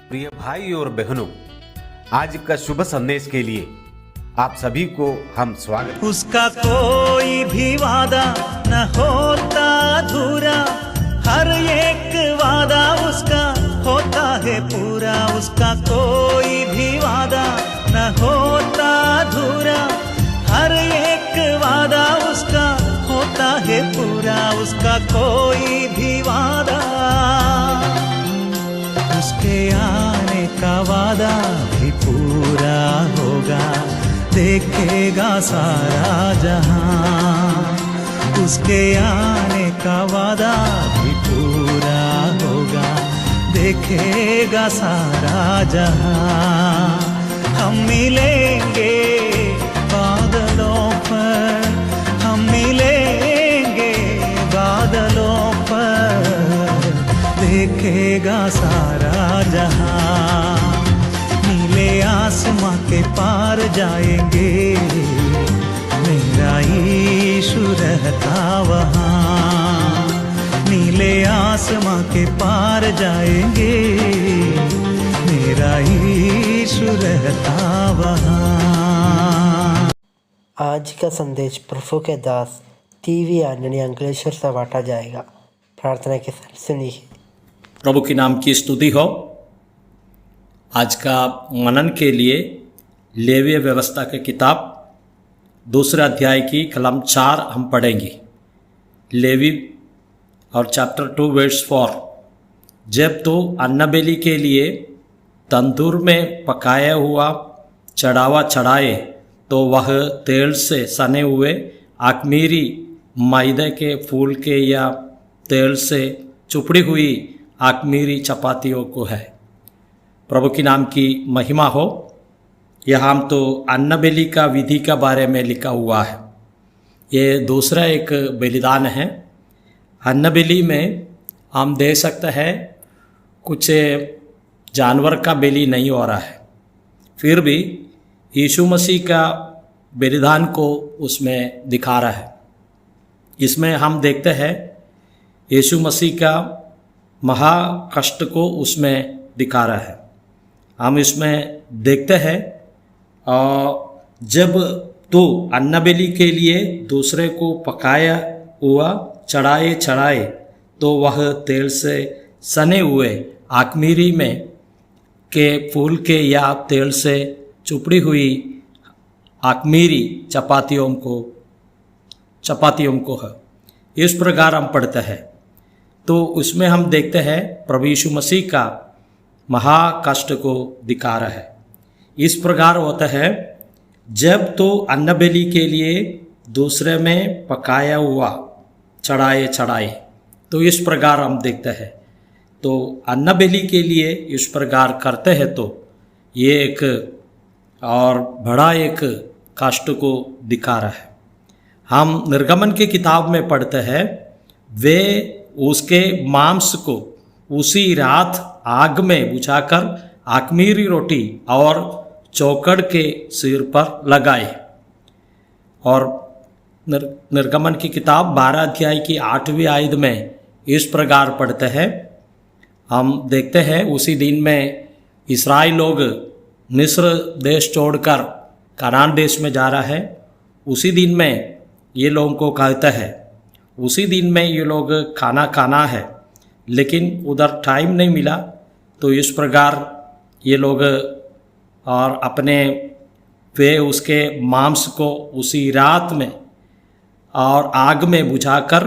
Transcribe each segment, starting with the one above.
प्रिय भाई और बहनों, आज का शुभ संदेश के लिए आप सभी को हम स्वागत। उसका कोई भी वादा न होता अधूरा, हर एक वादा उसका होता है पूरा। उसका कोई भी वादा न होता अधूरा, हर एक वादा उसका होता है पूरा। उसका कोई भी वादा, उसके आने का वादा भी पूरा होगा, देखेगा सारा जहां। उसके आने का वादा भी पूरा होगा, देखेगा सारा जहां। हम मिलेंगे बादलों पर, हम मिलेंगे बादलों पर, देखेगा सारा जहां। नीले आसमां के पार जाएंगे, मेरा यीशु रहता वहाँ। नीले आसमां के पार जाएंगे, मेरा यीशु रहता वहाँ। आज का संदेश प्रभु के दास टीवी आनंद अंकलेश्वर से बांटा जाएगा। प्रार्थना के साथ सुनिए। प्रभु के नाम की स्तुति हो। आज का मनन के लिए लेवीय व्यवस्था की किताब 2 अध्याय की कलम 4 हम पढ़ेंगे। लेवी और चैप्टर 2 वर्स 4। जब तो अन्नबलि के लिए तंदूर में पकाया हुआ चढ़ावा चढ़ाए, तो वह तेल से सने हुए अख़मीरी मैदे के फूल के या तेल से चुपड़ी हुई अख़मीरी चपातियों को है। प्रभु के नाम की महिमा हो। यहाँ तो अन्नबलि का विधि के बारे में लिखा हुआ है। ये दूसरा एक बलिदान है। अन्नबलि में हम देख सकते हैं कुछ जानवर का बलि नहीं हो रहा है, फिर भी यीशु मसीह का बलिदान को उसमें दिखा रहा है। इसमें हम देखते हैं यीशु मसीह का महा कष्ट को उसमें दिखा रहा है। हम इसमें देखते हैं जब तो अन्नबलि के लिए दूसरे को पकाया हुआ चढ़ाए, तो वह तेल से सने हुए अख़मीरी में के फूल के या तेल से चुपड़ी हुई अख़मीरी चपातियों को है। इस प्रकार हम पढ़ते हैं तो उसमें हम देखते हैं प्रभु यीशु मसीह का महा कष्ट को दिखा रहा है। इस प्रकार होता है जब तो अन्नबलि के लिए दूसरे में पकाया हुआ चढ़ाए, तो इस प्रकार हम देखते हैं। तो अन्नबलि के लिए इस प्रकार करते हैं तो ये एक और बड़ा एक कष्ट को दिखा रहा है। हम निर्गमन की किताब में पढ़ते हैं, वे उसके मांस को उसी रात आग में बुझाकर अख़मीरी रोटी और चौकड़ के सिर पर लगाए। और निर्गमन की किताब 12 अध्याय की 8वीं आयत में इस प्रकार पढ़ते हैं। हम देखते हैं उसी दिन में इस्राएल लोग मिस्र देश छोड़कर कनान देश में जा रहा है। उसी दिन में ये लोगों को कहता है, उसी दिन में ये लोग खाना है, लेकिन उधर टाइम नहीं मिला, तो इस प्रकार ये लोग और अपने वे उसके मांस को उसी रात में और आग में बुझाकर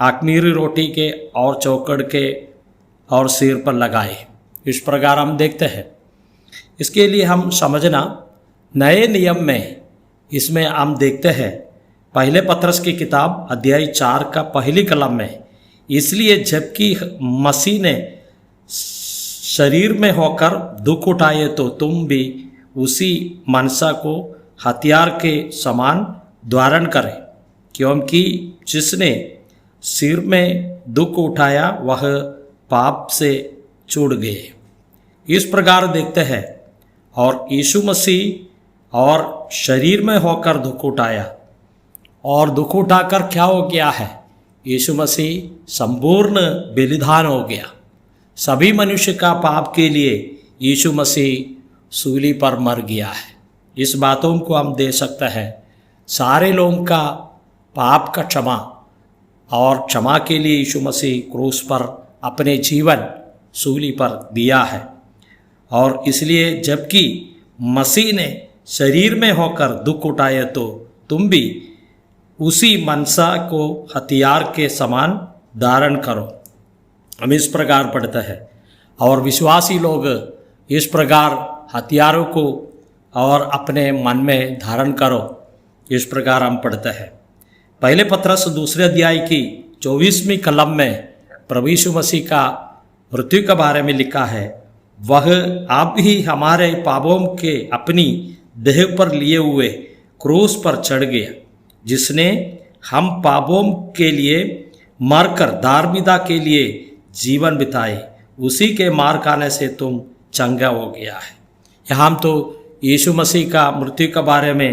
अख़मीरी रोटी के और चौकड़ के और सिर पर लगाए। इस प्रकार हम देखते हैं। इसके लिए हम समझना नए नियम में इसमें हम देखते हैं पहले पत्रस की किताब अध्याय 4 का पहली कलम में, इसलिए जबकि मसीह ने शरीर में होकर दुख उठाए, तो तुम भी उसी मनसा को हथियार के समान धारण करें, क्योंकि जिसने सिर में दुख उठाया वह पाप से छूट गए। इस प्रकार देखते हैं। और यीशु मसीह और शरीर में होकर दुख उठाया, और दुख उठाकर क्या हो गया है, यीशु मसीह संपूर्ण बलिदान हो गया। सभी मनुष्य का पाप के लिए यीशु मसीह सूली पर मर गया है। इस बातों को हम दे सकते हैं, सारे लोगों का पाप का क्षमा और क्षमा के लिए यीशु मसीह क्रूस पर अपने जीवन सूली पर दिया है। और इसलिए जबकि मसीह ने शरीर में होकर दुख उठाए तो तुम भी उसी मनसा को हथियार के समान धारण करो। हम इस प्रकार पढ़ते हैं और विश्वासी लोग इस प्रकार हथियारों को और अपने मन में धारण करो, इस प्रकार हम पढ़ते हैं। पहले पत्रस दूसरे अध्याय की 24वीं कलम में प्रभु यीशु मसीह का मृत्यु के बारे में लिखा है, वह आप ही हमारे पापों के अपनी देह पर लिए हुए क्रूस पर चढ़ गया, जिसने हम पापों के लिए मरकर धार्मिकता के लिए जीवन बिताए, उसी के मार खाने से तुम चंगा हो गया है। यहाँ तो यीशु मसीह का मृत्यु के बारे में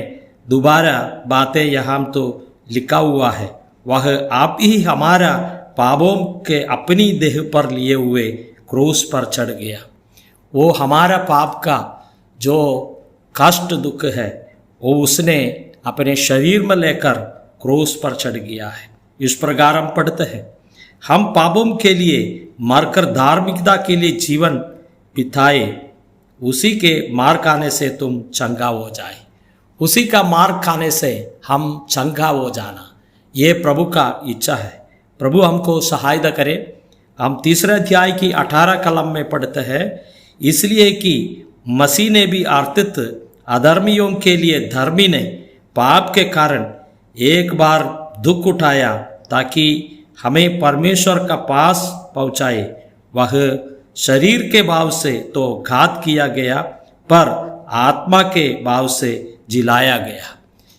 दोबारा बातें यहाँ तो लिखा हुआ है, वह आप ही हमारा पापों के अपनी देह पर लिए हुए क्रूस पर चढ़ गया। वो हमारा पाप का जो कष्ट दुख है वो उसने अपने शरीर में लेकर क्रूस पर चढ़ गया है। इस प्रकार हम पढ़ते हैं, हम पापों के लिए मरकर धार्मिकता के लिए जीवन बिताए, उसी के मार खाने से तुम चंगा हो जाए। उसी का मार खाने से हम चंगा हो जाना, ये प्रभु का इच्छा है। प्रभु हमको सहायता करे। हम तीसरे अध्याय की 18 कलम में पढ़ते हैं, इसलिए कि मसीह ने भी आर्थित अधर्मियों के लिए धर्मी ने पाप के कारण एक बार दुख उठाया, ताकि हमें परमेश्वर का पास पहुँचाए। वह शरीर के भाव से तो घात किया गया, पर आत्मा के भाव से जिलाया गया।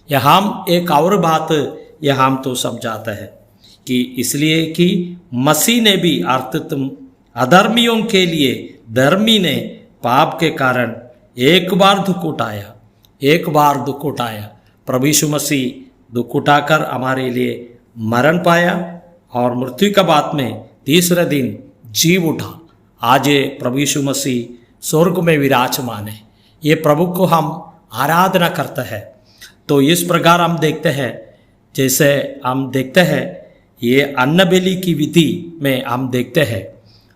यह हम एक और बात यह हम तो समझाते हैं कि इसलिए कि मसीह ने भी अर्थात अधर्मियों के लिए धर्मी ने पाप के कारण एक बार दुख उठाया, एक बार दुख उठाया। प्रभु यीशु मसीह दुख उठाकर हमारे लिए मरण पाया और मृत्यु के बाद में तीसरे दिन जीव उठा। आज प्रभु यीशु मसीह स्वर्ग में विराजमान है। ये प्रभु को हम आराधना करते हैं। तो इस प्रकार हम देखते हैं, जैसे हम देखते हैं ये अन्न बलि की विधि में हम देखते हैं,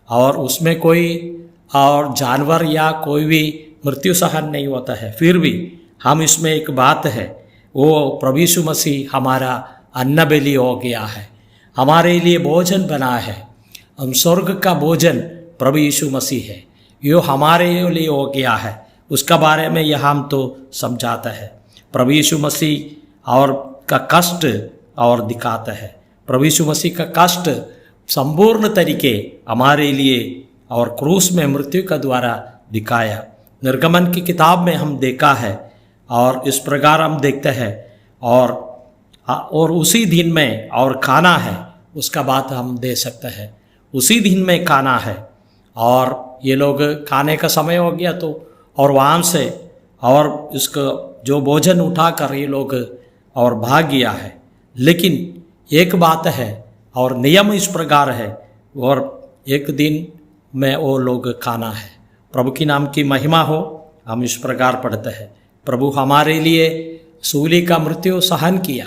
और उसमें कोई और जानवर या कोई भी मृत्यु सहन नहीं होता है। फिर भी हम इसमें एक बात है, वो प्रभु यीशु मसीह हमारा अन्न बलि हो गया है, हमारे लिए भोजन बना है। हम स्वर्ग का भोजन प्रभु यीशु मसीह है, यो हमारे लिए हो गया है। उसका बारे में यह हम तो समझाता है। प्रभु यीशु मसीह और का कष्ट और दिखाता है। प्रभु यीशु मसीह का कष्ट संपूर्ण तरीके हमारे लिए और क्रूस में मृत्यु का द्वारा दिखाया। निर्गमन की किताब में हम देखा है और इस प्रकार हम देखते हैं। और उसी दिन में और खाना है, उसका बात हम दे सकते हैं। उसी दिन में खाना है और ये लोग खाने का समय हो गया तो और वहाँ से और इसका जो भोजन उठाकर ये लोग और भाग गया है। लेकिन एक बात है और नियम इस प्रकार है, और एक दिन में वो लोग खाना है। प्रभु की नाम की महिमा हो। हम इस प्रकार पढ़ते हैं, प्रभु हमारे लिए सूली का मृत्यु सहन किया,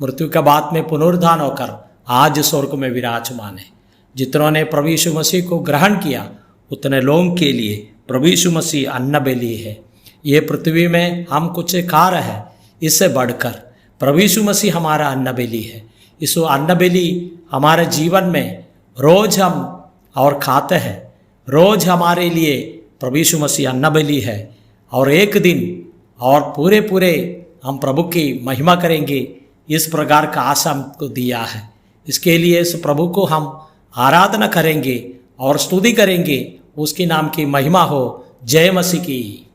मृत्यु के बाद में पुनरुत्थान होकर आज स्वर्ग में विराजमान है। जितनों ने प्रभु यीशु मसीह को ग्रहण किया उतने लोगों के लिए प्रभु यीशु मसीह अन्न बलि है। ये पृथ्वी में हम कुछ खा रहे हैं, इससे बढ़कर प्रभु यीशु मसीह हमारा अन्न बलि है। इस अन्न बलि हमारे जीवन में रोज हम और खाते हैं, रोज हमारे लिए प्रभु यीशु मसीह अन्न बलि है। और एक दिन और पूरे हम प्रभु की महिमा करेंगे, इस प्रकार का आशा हमको दिया है। इसके लिए इस प्रभु को हम आराधना करेंगे और स्तुति करेंगे, उसके नाम की महिमा हो। जय मसीह की।